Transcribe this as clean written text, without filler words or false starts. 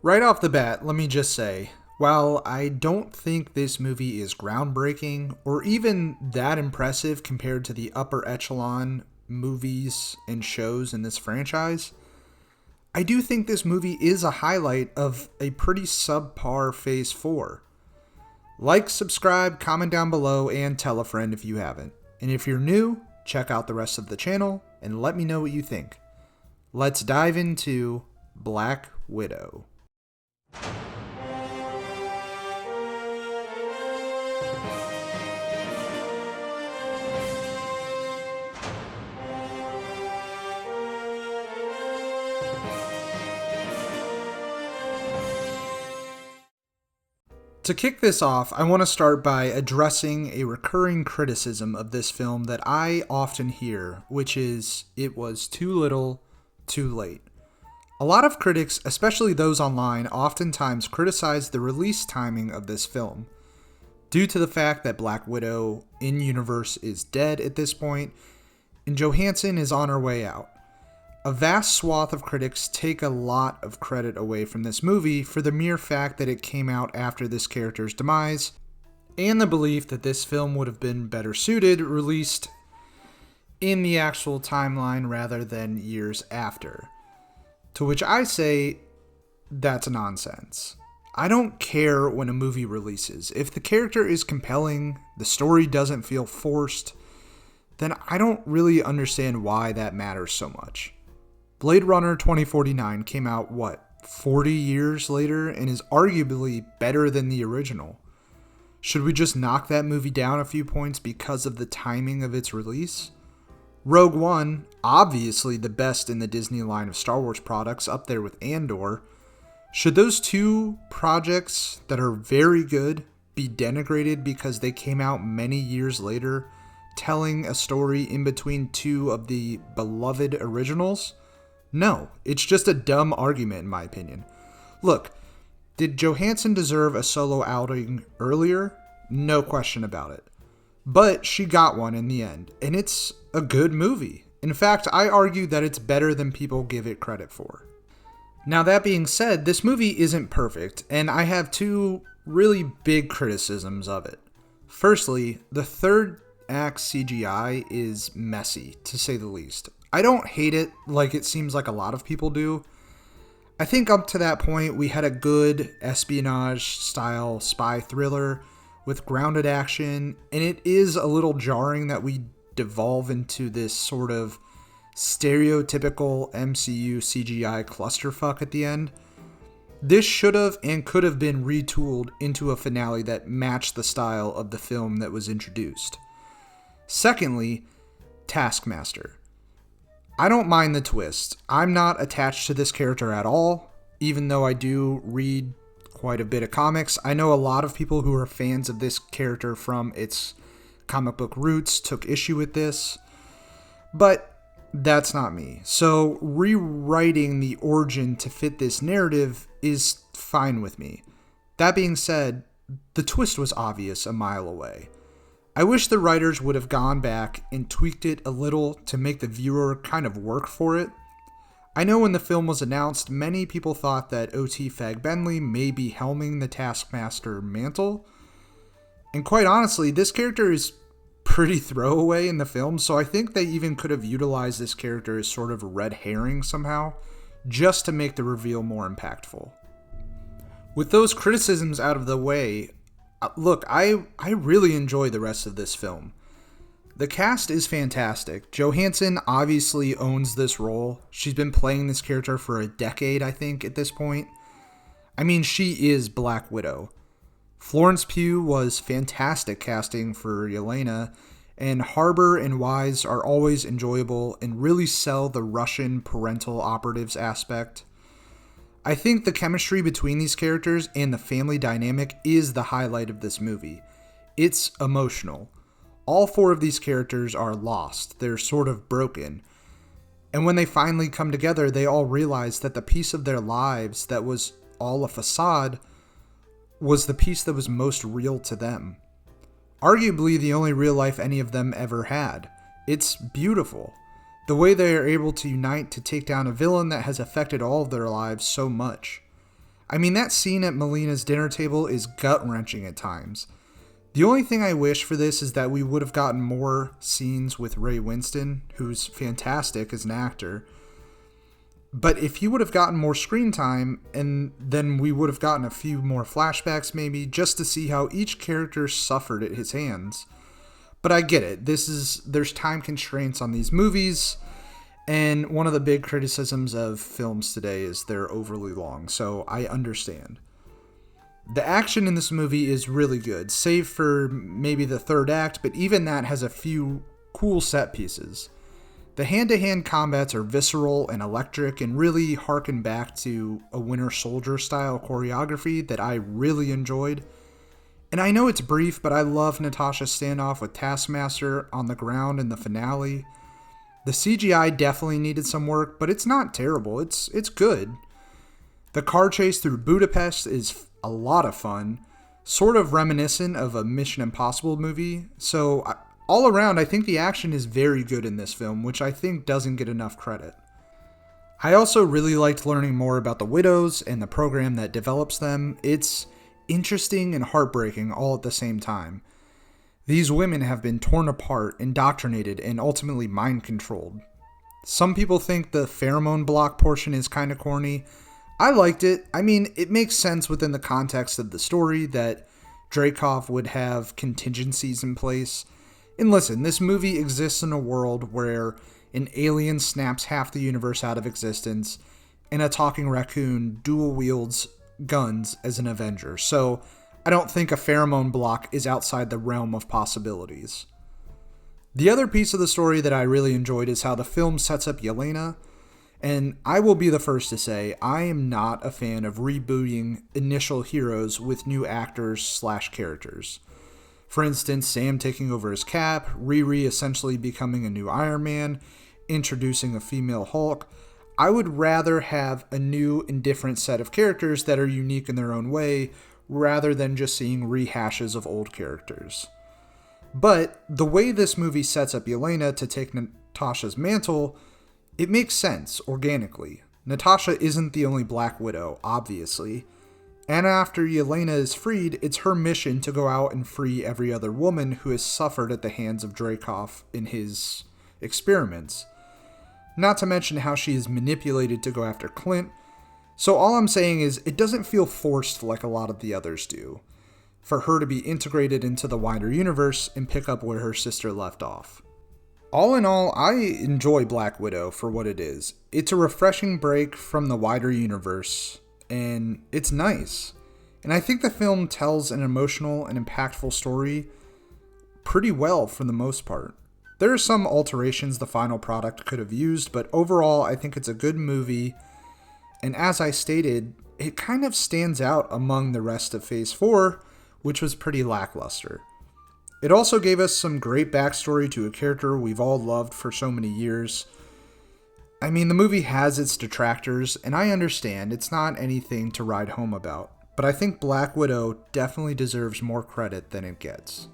Right off the bat, let me just say, while I don't think this movie is groundbreaking or even that impressive compared to the upper echelon movies and shows in this franchise, I do think this movie is a highlight of a pretty subpar Phase 4. Like, subscribe, comment down below, and tell a friend if you haven't. And if you're new, check out the rest of the channel and let me know what you think. Let's dive into Black Widow. To kick this off, I want to start by addressing a recurring criticism of this film that I often hear, which is, it was too little, too late. A lot of critics, especially those online, oftentimes criticize the release timing of this film, due to the fact that Black Widow in-universe is dead at this point, and Johansson is on her way out. A vast swath of critics take a lot of credit away from this movie for the mere fact that it came out after this character's demise, and the belief that this film would have been better suited released in the actual timeline rather than years after. To which I say, that's nonsense. I don't care when a movie releases. If the character is compelling, the story doesn't feel forced, then I don't really understand why that matters so much. Blade Runner 2049 came out, 40 years later, and is arguably better than the original. Should we just knock that movie down a few points because of the timing of its release? Rogue One, obviously the best in the Disney line of Star Wars products, up there with Andor. Should those two projects that are very good be denigrated because they came out many years later, telling a story in between two of the beloved originals? No, it's just a dumb argument in my opinion. Look, did Johansson deserve a solo outing earlier? No question about it. But she got one in the end, and it's a good movie. In fact, I argue that it's better than people give it credit for. Now that being said, this movie isn't perfect, and I have two really big criticisms of it. Firstly, the third act CGI is messy, to say the least. I don't hate it like it seems like a lot of people do. I think up to that point we had a good espionage-style spy thriller with grounded action, and it is a little jarring that we devolve into this sort of stereotypical MCU CGI clusterfuck at the end. This should have and could have been retooled into a finale that matched the style of the film that was introduced. Secondly, Taskmaster. I don't mind the twist. I'm not attached to this character at all, even though I do read quite a bit of comics. I know a lot of people who are fans of this character from its comic book roots took issue with this, but that's not me. So rewriting the origin to fit this narrative is fine with me. That being said, the twist was obvious a mile away. I wish the writers would have gone back and tweaked it a little to make the viewer kind of work for it. I know when the film was announced, many people thought that O.T. Fagbenley may be helming the Taskmaster mantle. And quite honestly, this character is pretty throwaway in the film, so I think they even could have utilized this character as sort of a red herring somehow, just to make the reveal more impactful. With those criticisms out of the way, look, I really enjoy the rest of this film. The cast is fantastic. Johansson obviously owns this role. She's been playing this character for a decade, I think, at this point. I mean, she is Black Widow. Florence Pugh was fantastic casting for Yelena, and Harbour and Wise are always enjoyable and really sell the Russian parental operatives aspect. I think the chemistry between these characters and the family dynamic is the highlight of this movie. It's emotional. All four of these characters are lost. They're sort of broken. And when they finally come together, they all realize that the piece of their lives that was all a facade was the piece that was most real to them. Arguably the only real life any of them ever had. It's beautiful. The way they are able to unite to take down a villain that has affected all of their lives so much. I mean, that scene at Melina's dinner table is gut-wrenching at times. The only thing I wish for this is that we would have gotten more scenes with Ray Winston, who's fantastic as an actor. But if he would have gotten more screen time, and then we would have gotten a few more flashbacks maybe, just to see how each character suffered at his hands. But I get it. There's time constraints on these movies, and one of the big criticisms of films today is they're overly long, so I understand. The action in this movie is really good, save for maybe the third act, but even that has a few cool set pieces. The hand-to-hand combats are visceral and electric and really harken back to a Winter Soldier style choreography that I really enjoyed. And I know it's brief, but I love Natasha's standoff with Taskmaster on the ground in the finale. The CGI definitely needed some work, but it's not terrible. It's good. The car chase through Budapest is a lot of fun, sort of reminiscent of a Mission Impossible movie. So all around, I think the action is very good in this film, which I think doesn't get enough credit. I also really liked learning more about the Widows and the program that develops them. It's interesting and heartbreaking all at the same time. These women have been torn apart, indoctrinated, and ultimately mind-controlled. Some people think the pheromone block portion is kind of corny. I liked it. I mean, it makes sense within the context of the story that Dreykov would have contingencies in place. And listen, this movie exists in a world where an alien snaps half the universe out of existence, and a talking raccoon dual wields guns as an Avenger. So I don't think a pheromone block is outside the realm of possibilities. The other piece of the story that I really enjoyed is how the film sets up Yelena. And I will be the first to say, I am not a fan of rebooting initial heroes with new actors/characters. For instance, Sam taking over as Cap, Riri essentially becoming a new Iron Man, introducing a female Hulk. I would rather have a new and different set of characters that are unique in their own way, rather than just seeing rehashes of old characters. But the way this movie sets up Yelena to take Natasha's mantle, it makes sense, organically. Natasha isn't the only Black Widow, obviously. And after Yelena is freed, it's her mission to go out and free every other woman who has suffered at the hands of Dreykov in his experiments. Not to mention how she is manipulated to go after Clint. So all I'm saying is, it doesn't feel forced like a lot of the others do, for her to be integrated into the wider universe and pick up where her sister left off. All in all, I enjoy Black Widow for what it is. It's a refreshing break from the wider universe, and it's nice. And I think the film tells an emotional and impactful story pretty well for the most part. There are some alterations the final product could have used, but overall I think it's a good movie, and as I stated, it kind of stands out among the rest of Phase 4, which was pretty lackluster. It also gave us some great backstory to a character we've all loved for so many years. I mean, the movie has its detractors, and I understand it's not anything to write home about, but I think Black Widow definitely deserves more credit than it gets.